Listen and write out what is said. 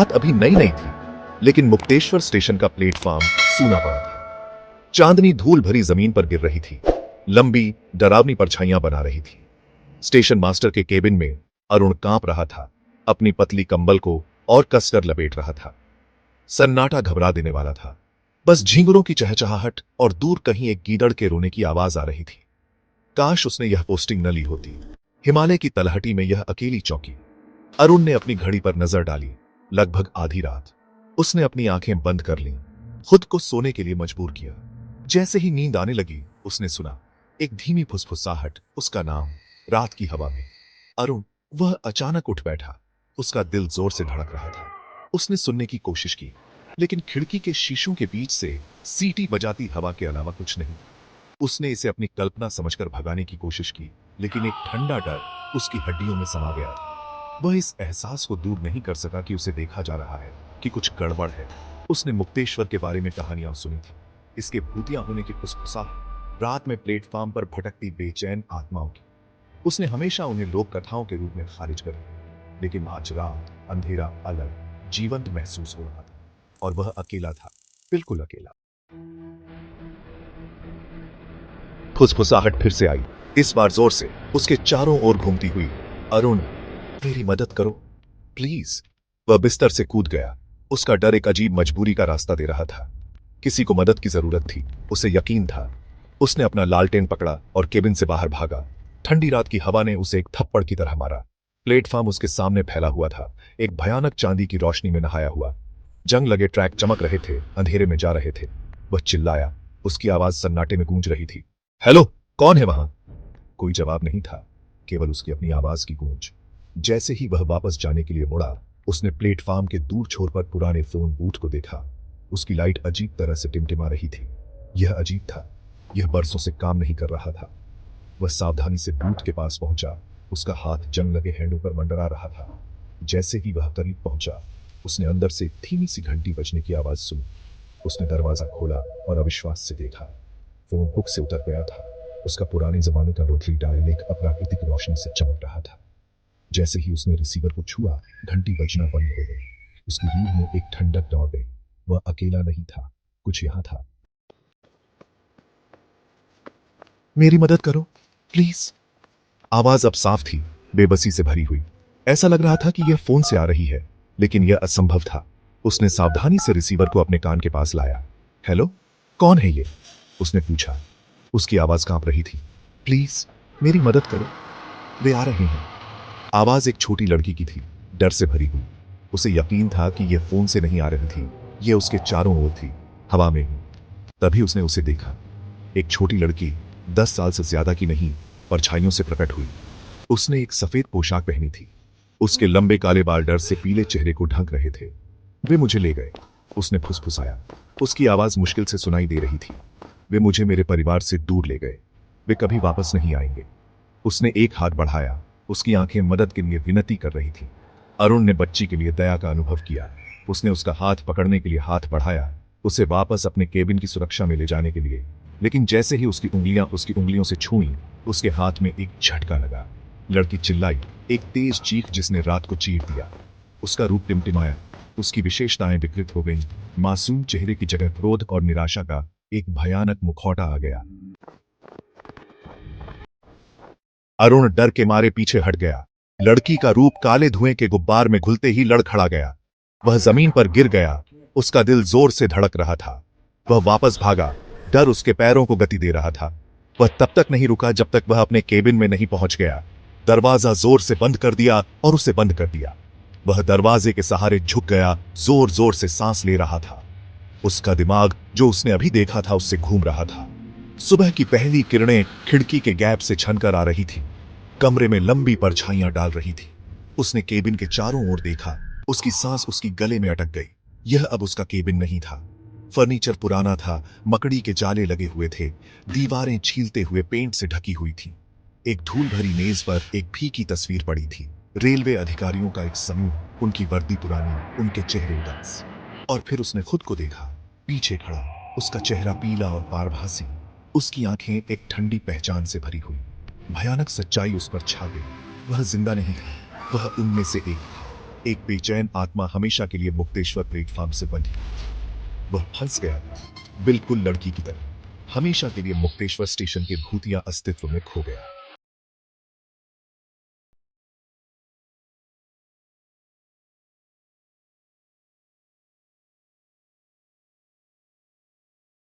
बात अभी नई नहीं थी, लेकिन मुक्तेश्वर स्टेशन का प्लेटफॉर्म सूना पड़ा था। चांदनी धूल भरी जमीन पर गिर रही थी, लंबी डरावनी परछाइयां बना रही थी। स्टेशन मास्टर के केबिन में अरुण कांप रहा था, अपनी पतली कंबल को और कसकर लपेट रहा था। सन्नाटा घबरा देने वाला था। बस झींगुरों की चहचहाहट और दूर कहीं एक गीदड़ के रोने की आवाज आ रही थी। काश उसने यह पोस्टिंग न ली होती। हिमालय की तलहटी में यह अकेली चौकी। अरुण ने अपनी घड़ी पर नजर डाली। लगभग आधी रात। उसने अपनी आंखें बंद कर लीं, खुद को सोने के लिए मजबूर किया। जैसे ही नींद आने लगी, उसने सुना एक धीमी फुसफुसाहट, उसका नाम, रात की हवा में। अरुण। वह अचानक उठ बैठा। उसका दिल जोर से धड़क रहा था। उसने सुनने की कोशिश की, लेकिन खिड़की के शीशों के बीच से सीटी बजाती हवा के अलावा कुछ नहीं। उसने इसे अपनी कल्पना समझकर भगाने की कोशिश की, लेकिन एक ठंडा डर उसकी हड्डियों में समा गया था। वह इस एहसास को दूर नहीं कर सका कि उसे देखा जा रहा है, कि कुछ गड़बड़ है। उसने मुक्तेश्वर के बारे में कहानियां सुनी थी, इसके भूतिया होने की फुसफुसाहट, रात में प्लेटफॉर्म पर भटकती बेचैन आत्माओं की। उसने हमेशा उन्हें लोक कथाओं के रूप में खारिज कर दिया, लेकिन आज रात अंधेरा अलग, जीवंत महसूस हो रहा था। और वह अकेला था, बिल्कुल अकेला। फुसफुसाहट फिर से आई, इस बार जोर से, उसके चारों ओर घूमती हुई। अरुण, मेरी मदद करो, प्लीज। वह बिस्तर से कूद गया। उसका डर एक अजीब मजबूरी का रास्ता दे रहा था। किसी को मदद की जरूरत थी, उसे यकीन था। उसने अपना लालटेन पकड़ा और केबिन से बाहर भागा। ठंडी रात की हवा ने उसे एक थप्पड़ की तरह मारा। प्लेटफॉर्म उसके सामने फैला हुआ था, एक भयानक चांदी की रोशनी में नहाया हुआ। जंग लगे ट्रैक चमक रहे थे, अंधेरे में जा रहे थे। वह चिल्लाया, उसकी आवाज सन्नाटे में गूंज रही थी। हेलो, कौन है वहां? कोई जवाब नहीं था, केवल उसकी अपनी आवाज की गूंज। जैसे ही वह वापस जाने के लिए मुड़ा, उसने प्लेटफॉर्म के दूर छोर पर पुराने फोन बूथ को देखा। उसकी लाइट अजीब तरह से टिमटिमा रही थी। यह अजीब था, यह बरसों से काम नहीं कर रहा था। वह सावधानी से बूथ के पास पहुंचा। उसका हाथ जंग लगे हैंडल पर मंडरा रहा था। जैसे ही वह करीब पहुंचा, उसने अंदर से धीमी सी घंटी बजने की आवाज सुनी। उसने दरवाजा खोला और अविश्वास से देखा। फोन हुक से उतर गया था। उसका पुराने जमाने का रोटरी डायल एक अप्राकृतिक रोशनी से चमक रहा था। जैसे ही उसने रिसीवर को छुआ, घंटी बजना बंद हो गई। उसकी रूह में एक ठंडक दौड़ गई। वह अकेला नहीं था, कुछ यहां था। मेरी मदद करो, प्लीज। आवाज अब साफ थी, बेबसी से भरी हुई। ऐसा लग रहा था कि यह फोन से आ रही है, लेकिन यह असंभव था। उसने सावधानी से रिसीवर को अपने कान के पास लाया। हेलो, कौन है ये? उसने पूछा। उसकी आवाज कांप रही थी। प्लीज, मेरी मदद करो, वे आ रहे हैं। आवाज एक छोटी लड़की की थी, डर से भरी हुई। उसे यकीन था कि यह फोन से नहीं आ रही थी, यह उसके चारों ओर थी, हवा में ही। तभी उसने उसे देखा। एक छोटी लड़की, 10 साल से ज्यादा की नहीं, परछाइयों से प्रकट हुई। उसने एक सफेद पोशाक पहनी थी। उसके लंबे काले बाल डर से पीले चेहरे को ढक रहे थे। वे मुझे ले गए, उसने फुसफुसाया। उसकी आवाज मुश्किल से सुनाई दे रही थी। वे मुझे मेरे परिवार से दूर ले गए। वे कभी वापस नहीं आएंगे। उसने एक हाथ बढ़ाया, उसकी आंखें मदद के लिए विनती कर रही थी। अरुण ने बच्ची के लिए दया का अनुभव किया। उसने उसका हाथ पकड़ने के लिए हाथ बढ़ाया, उसे वापस अपने केबिन की सुरक्षा में ले जाने के लिए। लेकिन जैसे ही उसकी उंगलियां उसकी उंगलियों से छुईं, उसके हाथ में एक झटका लगा। लड़की चिल्लाई, एक तेज चीख जिसने रात को चीर दिया। उसका रूप टिमटिमाया, उसकी विशेषताएं विकृत हो गईं। मासूम चेहरे की जगह क्रोध और निराशा का एक भयानक मुखौटा आ गया। अरुण डर के मारे पीछे हट गया। लड़की का रूप काले धुएं के गुब्बार में घुलते ही लड़खड़ा गया। वह जमीन पर गिर गया। उसका दिल जोर से धड़क रहा था। वह वापस भागा, डर उसके पैरों को गति दे रहा था। वह तब तक नहीं रुका जब तक वह अपने केबिन में नहीं पहुंच गया। दरवाजा जोर से बंद कर दिया और उसे बंद कर दिया। वह दरवाजे के सहारे झुक गया, जोर जोर से सांस ले रहा था। उसका दिमाग जो उसने अभी देखा था उससे घूम रहा था। सुबह की पहली किरणें खिड़की के गैप से छनकर आ रही थी। कमरे में लंबी परछाइयां डाल रही थी। उसने केबिन के चारों ओर देखा। उसकी सांस उसकी गले में अटक गई। यह अब उसका केबिन नहीं था। फर्नीचर पुराना था, मकड़ी के जाले लगे हुए थे, दीवारें छीलते हुए पेंट से ढकी हुई थी। एक धूल भरी मेज पर एक फीकी तस्वीर पड़ी थी। रेलवे अधिकारियों का एक समूह, उनकी वर्दी पुरानी, उनके चेहरे उदास। और फिर उसने खुद को देखा, पीछे खड़ा, उसका चेहरा पीला और पारभासी, उसकी आंखें एक ठंडी पहचान से भरी हुई। भयानक सच्चाई उस पर छा गई। वह जिंदा नहीं था, वह उनमें से एक था। एक बेचैन आत्मा हमेशा के लिए मुक्तेश्वर प्लेटफॉर्म से बंधी। वह फंस गया था, बिल्कुल लड़की की तरह। हमेशा के लिए मुक्तेश्वर स्टेशन के भूतिया अस्तित्व में खो गया।